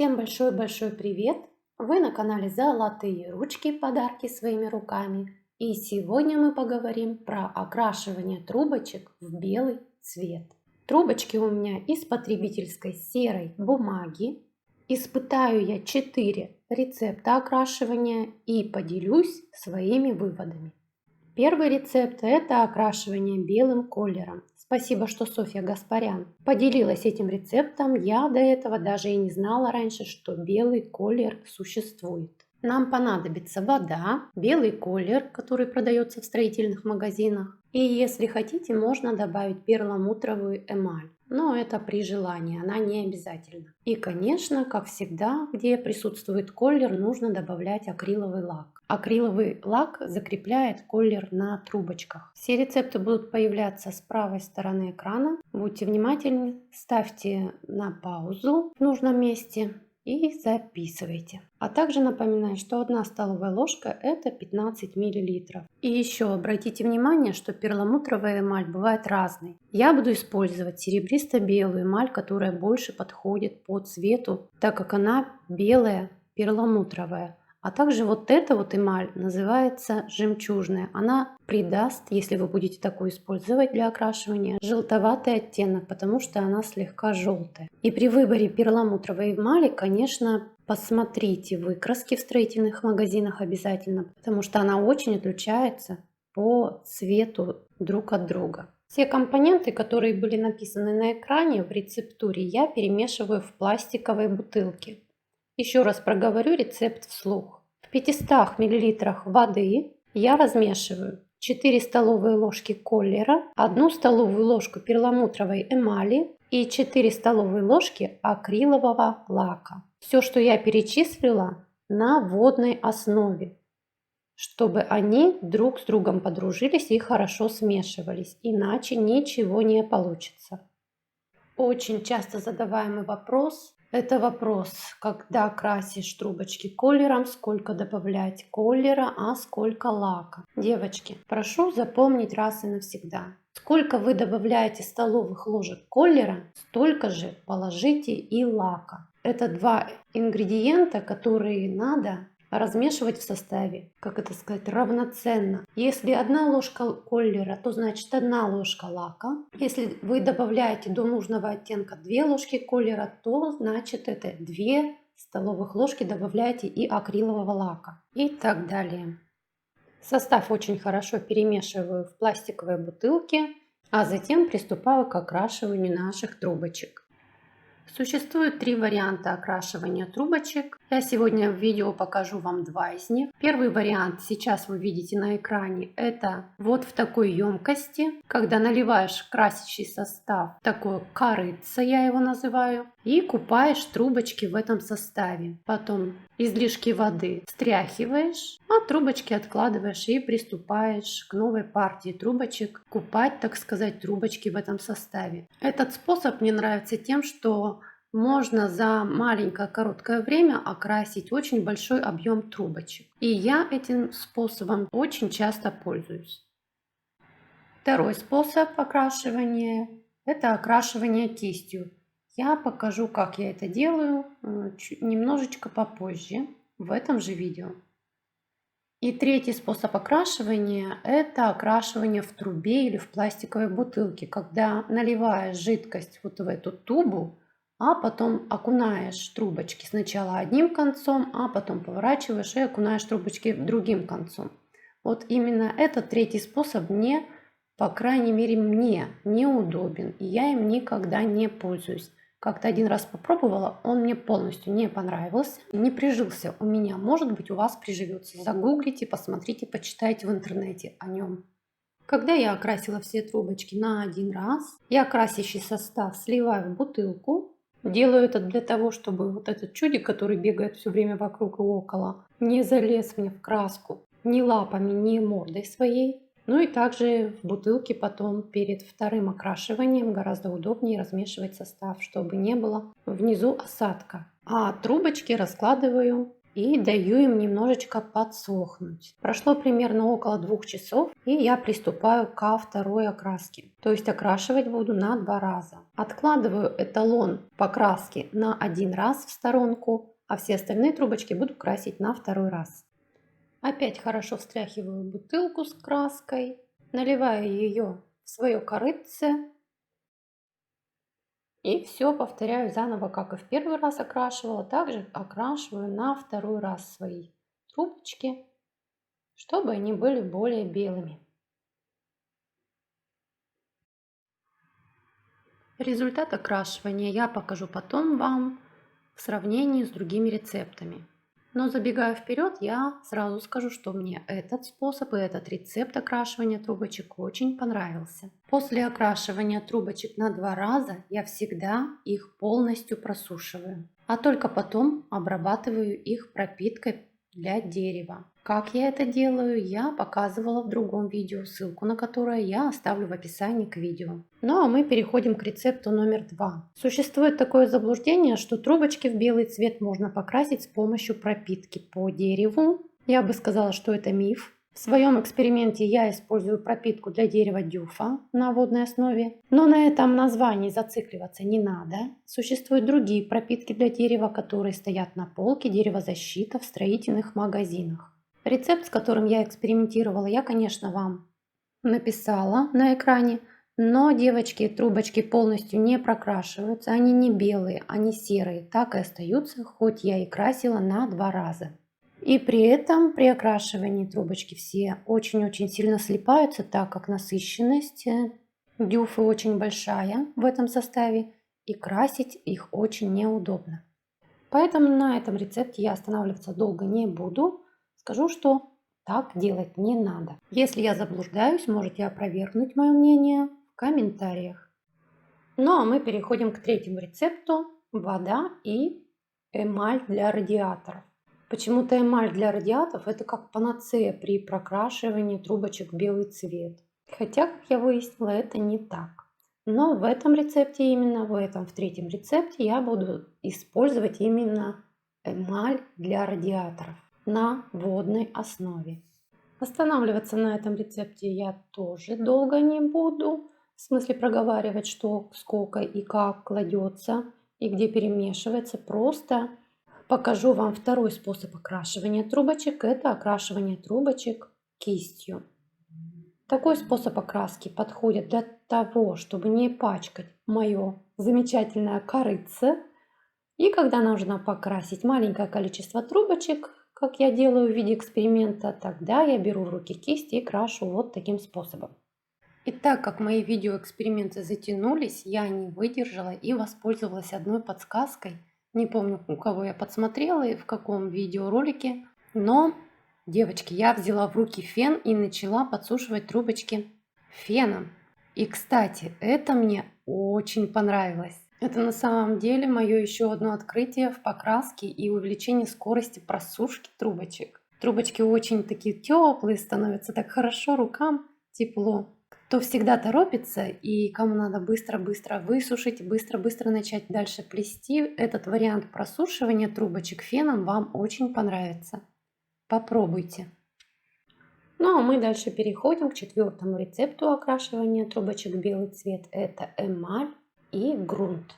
Всем большой-большой привет! Вы на канале Золотые ручки, подарки своими руками. И сегодня мы поговорим про окрашивание трубочек в белый цвет. Трубочки у меня из потребительской серой бумаги. Испытаю я 4 рецепта окрашивания и поделюсь своими выводами. Первый рецепт – это окрашивание белым колером. Спасибо, что Софья Гаспарян поделилась этим рецептом. Я до этого даже и не знала раньше, что белый колер существует. Нам понадобится вода, белый колер, который продается в строительных магазинах. И если хотите, можно добавить перламутровую эмаль. Но это при желании, она не обязательна. И, конечно, как всегда, где присутствует колер, нужно добавлять акриловый лак. Акриловый лак закрепляет колер на трубочках. Все рецепты будут появляться с правой стороны экрана. Будьте внимательны, ставьте на паузу в нужном месте и записывайте. А также напоминаю, что 1 столовая ложка это 15 мл. И еще обратите внимание, что перламутровая эмаль бывает разной. Я буду использовать серебристо-белую эмаль, которая больше подходит по цвету, так как она белая, перламутровая. А также вот эта вот эмаль называется жемчужная. Она придаст, если вы будете такую использовать для окрашивания, желтоватый оттенок, потому что она слегка желтая. И при выборе перламутровой эмали, конечно, посмотрите выкраски в строительных магазинах обязательно, потому что она очень отличается по цвету друг от друга. Все компоненты, которые были написаны на экране в рецептуре, я перемешиваю в пластиковой бутылке. Еще раз проговорю рецепт вслух. В 500 мл воды я размешиваю 4 столовые ложки колера, 1 столовую ложку перламутровой эмали и 4 столовые ложки акрилового лака. Все, что я перечислила, на водной основе, чтобы они друг с другом подружились и хорошо смешивались, иначе ничего не получится. Очень часто задаваемый вопрос – это вопрос, когда красишь трубочки колером, сколько добавлять колера, а сколько лака. Девочки, прошу запомнить раз и навсегда. Сколько вы добавляете столовых ложек колера, столько же положите и лака. Это 2 ингредиента, которые надо размешивать в составе, как это сказать, равноценно. Если 1 ложка колера, то значит 1 ложка лака. Если вы добавляете до нужного оттенка 2 ложки колера, то значит это 2 столовых ложки добавляете и акрилового лака. И так далее. Состав очень хорошо перемешиваю в пластиковой бутылке, а затем приступаю к окрашиванию наших трубочек. Существует 3 варианта окрашивания трубочек. Я сегодня в видео покажу вам 2 из них. Первый вариант сейчас вы видите на экране. Это вот в такой емкости, когда наливаешь красящий состав, такое корыце я его называю, и купаешь трубочки в этом составе. Потом излишки воды стряхиваешь, а трубочки откладываешь и приступаешь к новой партии трубочек, купать, так сказать, трубочки в этом составе. Этот способ мне нравится тем, что можно за маленькое короткое время окрасить очень большой объем трубочек. И я этим способом очень часто пользуюсь. Второй способ окрашивания – это окрашивание кистью. Я покажу, как я это делаю немножечко попозже в этом же видео. И третий способ окрашивания – это окрашивание в трубе или в пластиковой бутылке, когда наливаешь жидкость вот в эту тубу, а потом окунаешь трубочки сначала одним концом, а потом поворачиваешь и окунаешь трубочки другим концом. Вот именно этот третий способ мне, по крайней мере, мне неудобен, и я им никогда не пользуюсь. Как-то 1 раз попробовала, он мне полностью не понравился, не прижился у меня. Может быть, у вас приживется. Загуглите, посмотрите, почитайте в интернете о нем. Когда я окрасила все трубочки на 1 раз, я красящий состав сливаю в бутылку. Делаю это для того, чтобы вот этот чудик, который бегает все время вокруг и около, не залез мне в краску ни лапами, ни мордой своей. Ну и также в бутылке потом перед вторым окрашиванием гораздо удобнее размешивать состав, чтобы не было внизу осадка. А трубочки раскладываю и даю им немножечко подсохнуть. Прошло примерно около 2 часов, и я приступаю ко второй окраске. То есть окрашивать буду на 2 раза. Откладываю эталон покраски на 1 раз в сторонку, а все остальные трубочки буду красить на 2 раз. Опять хорошо встряхиваю бутылку с краской, наливаю ее в свое корытце. И все повторяю заново, как и в первый раз окрашивала, также окрашиваю на 2 раз свои трубочки, чтобы они были более белыми. Результат окрашивания я покажу потом вам в сравнении с другими рецептами. Но забегая вперед, я сразу скажу, что мне этот способ и этот рецепт окрашивания трубочек очень понравился. После окрашивания трубочек на 2 раза я всегда их полностью просушиваю, а только потом обрабатываю их пропиткой для дерева. Как я это делаю, я показывала в другом видео, ссылку на которое я оставлю в описании к видео. Ну а мы переходим к рецепту номер 2. Существует такое заблуждение, что трубочки в белый цвет можно покрасить с помощью пропитки по дереву. Я бы сказала, что это миф. В своем эксперименте я использую пропитку для дерева дюфа на водной основе, но на этом названии зацикливаться не надо. Существуют другие пропитки для дерева, которые стоят на полке деревозащита в строительных магазинах. Рецепт, с которым я экспериментировала, я, конечно, вам написала на экране, но, девочки, трубочки полностью не прокрашиваются, они не белые, они серые, так и остаются, хоть я и красила на 2 раза. И при этом при окрашивании трубочки все очень-очень сильно слипаются, так как насыщенность дюфы очень большая в этом составе, и красить их очень неудобно. Поэтому на этом рецепте я останавливаться долго не буду. Скажу, что так делать не надо. Если я заблуждаюсь, можете опровергнуть мое мнение в комментариях. Ну а мы переходим к третьему рецепту. Вода и эмаль для радиаторов. Почему-то эмаль для радиаторов это как панацея при прокрашивании трубочек в белый цвет. Хотя, как я выяснила, это не так. Но в этом рецепте, именно в третьем рецепте, я буду использовать именно эмаль для радиаторов на водной основе. Останавливаться на этом рецепте я тоже долго не буду. В смысле проговаривать, что, сколько и как кладется и где перемешивается. Просто покажу вам второй способ окрашивания трубочек. Это окрашивание трубочек кистью. Такой способ окраски подходит для того, чтобы не пачкать мое замечательное корытце. И когда нужно покрасить маленькое количество трубочек, как я делаю в виде эксперимента, тогда я беру в руки кисть и крашу вот таким способом. И так как мои видеоэксперименты затянулись, я не выдержала и воспользовалась одной подсказкой. Не помню, у кого я подсмотрела и в каком видеоролике, но, девочки, я взяла в руки фен и начала подсушивать трубочки феном. И, кстати, это мне очень понравилось. Это на самом деле мое еще одно открытие в покраске и увеличении скорости просушки трубочек. Трубочки очень такие теплые, становятся так хорошо рукам, тепло. Кто всегда торопится и кому надо быстро-быстро высушить, быстро-быстро начать дальше плести, этот вариант просушивания трубочек феном вам очень понравится. Попробуйте. Ну а мы дальше переходим к четвертому рецепту окрашивания трубочек в белый цвет. Это эмаль и грунт.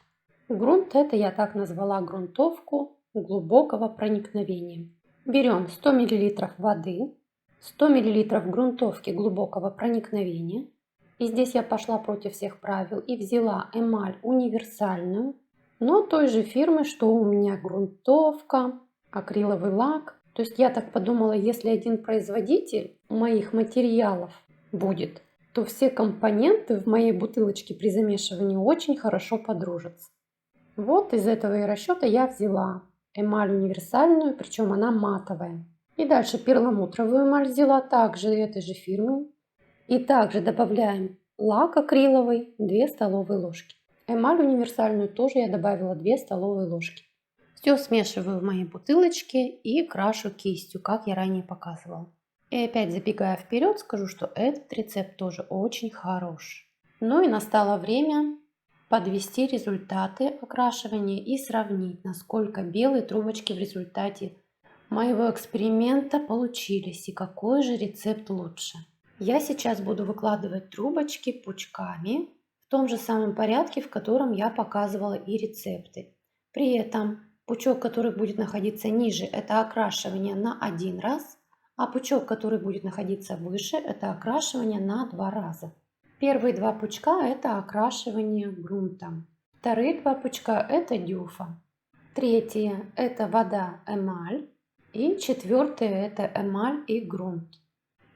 Грунт это я так назвала грунтовку глубокого проникновения. Берем 100 мл воды, 100 мл грунтовки глубокого проникновения. И здесь я пошла против всех правил и взяла эмаль универсальную, но той же фирмы, что у меня грунтовка, акриловый лак. То есть я так подумала, если один производитель моих материалов будет, то все компоненты в моей бутылочке при замешивании очень хорошо подружатся. Вот из этого и расчета я взяла эмаль универсальную, причем она матовая. И дальше перламутровую эмаль взяла также этой же фирмы. И также добавляем лак акриловый 2 столовые ложки. Эмаль универсальную тоже я добавила 2 столовые ложки. Все смешиваю в моей бутылочке и крашу кистью, как я ранее показывала. И опять забегая вперед, скажу, что этот рецепт тоже очень хорош. Ну и настало время подвести результаты окрашивания и сравнить, насколько белые трубочки в результате моего эксперимента получились и какой же рецепт лучше. Я сейчас буду выкладывать трубочки пучками в том же самом порядке, в котором я показывала и рецепты. При этом пучок, который будет находиться ниже, это окрашивание на 1 раз, а пучок, который будет находиться выше, это окрашивание на 2 раза. Первые 2 пучка это окрашивание грунтом. Вторые 2 пучка это дюфа. Третье это вода эмаль. И четвертое это эмаль и грунт.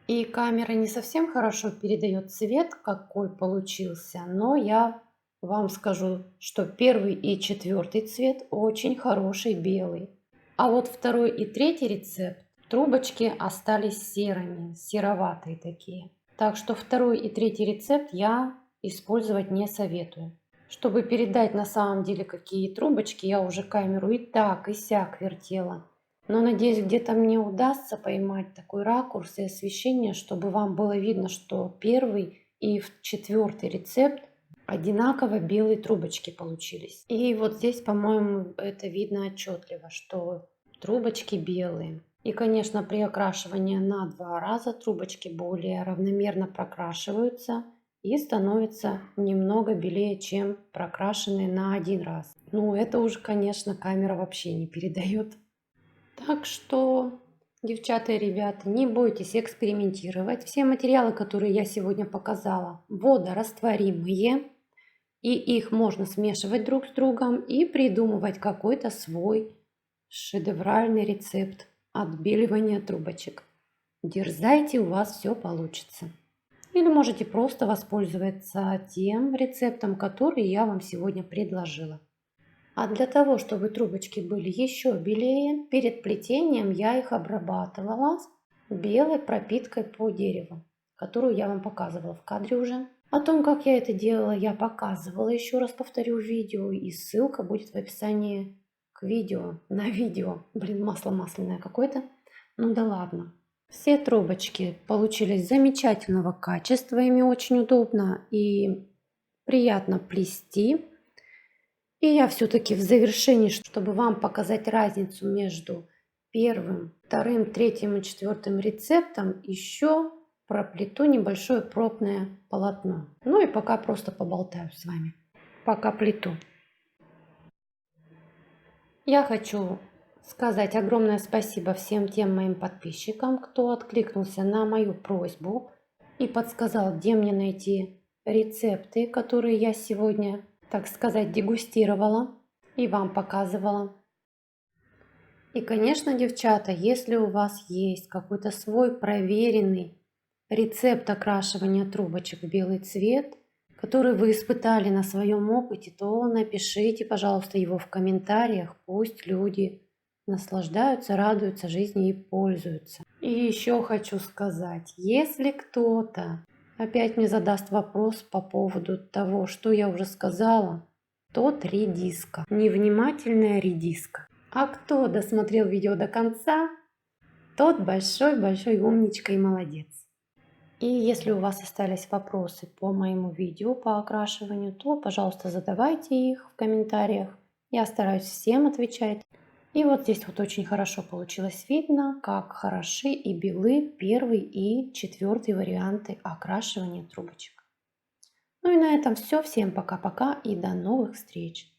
И камера не совсем хорошо передает цвет, какой получился, но я вам скажу, что первый и четвертый цвет очень хороший белый. А вот второй и третий рецепт, трубочки остались серыми, сероватые такие. Так что второй и третий рецепт я использовать не советую. Чтобы передать на самом деле какие трубочки, я уже камеру и так, и сяк вертела. Но надеюсь, где-то мне удастся поймать такой ракурс и освещение, чтобы вам было видно, что первый и четвертый рецепт одинаково белые трубочки получились. И вот здесь, по-моему, это видно отчетливо, что трубочки белые. И, конечно, при окрашивании на 2 раза трубочки более равномерно прокрашиваются и становятся немного белее, чем прокрашенные на 1 раз. Ну, это уже, конечно, камера вообще не передает. Так что, девчата и ребята, не бойтесь экспериментировать. Все материалы, которые я сегодня показала, водорастворимые. И их можно смешивать друг с другом и придумывать какой-то свой шедевральный рецепт отбеливания трубочек. Дерзайте, у вас все получится. Или можете просто воспользоваться тем рецептом, который я вам сегодня предложила. А для того, чтобы трубочки были еще белее, перед плетением я их обрабатывала белой пропиткой по дереву, которую я вам показывала в кадре уже. О том, как я это делала, я показывала, еще раз повторю, в видео, и ссылка будет в описании к видео, на видео. Блин, масло масляное какое-то. Ну да ладно. Все трубочки получились замечательного качества, ими очень удобно и приятно плести. И я все-таки в завершении, чтобы вам показать разницу между первым, вторым, третьим и четвертым рецептом, еще проплету небольшое пробное полотно. Ну и пока просто поболтаю с вами, пока плету. Я хочу сказать огромное спасибо всем тем моим подписчикам, кто откликнулся на мою просьбу и подсказал, где мне найти рецепты, которые я сегодня, так сказать, дегустировала и вам показывала. И, конечно, девчата, если у вас есть какой-то свой проверенный рецепт окрашивания трубочек в белый цвет, который вы испытали на своем опыте, то напишите, пожалуйста, его в комментариях. Пусть люди наслаждаются, радуются жизни и пользуются. И еще хочу сказать, если кто-то опять мне задаст вопрос по поводу того, что я уже сказала, тот редиска. Невнимательная редиска. А кто досмотрел видео до конца, тот большой-большой умничка и молодец. И если у вас остались вопросы по моему видео по окрашиванию, то, пожалуйста, задавайте их в комментариях. Я стараюсь всем отвечать. И вот здесь вот очень хорошо получилось видно, как хороши и белы первый и четвертый варианты окрашивания трубочек. Ну и на этом все. Всем пока-пока и до новых встреч!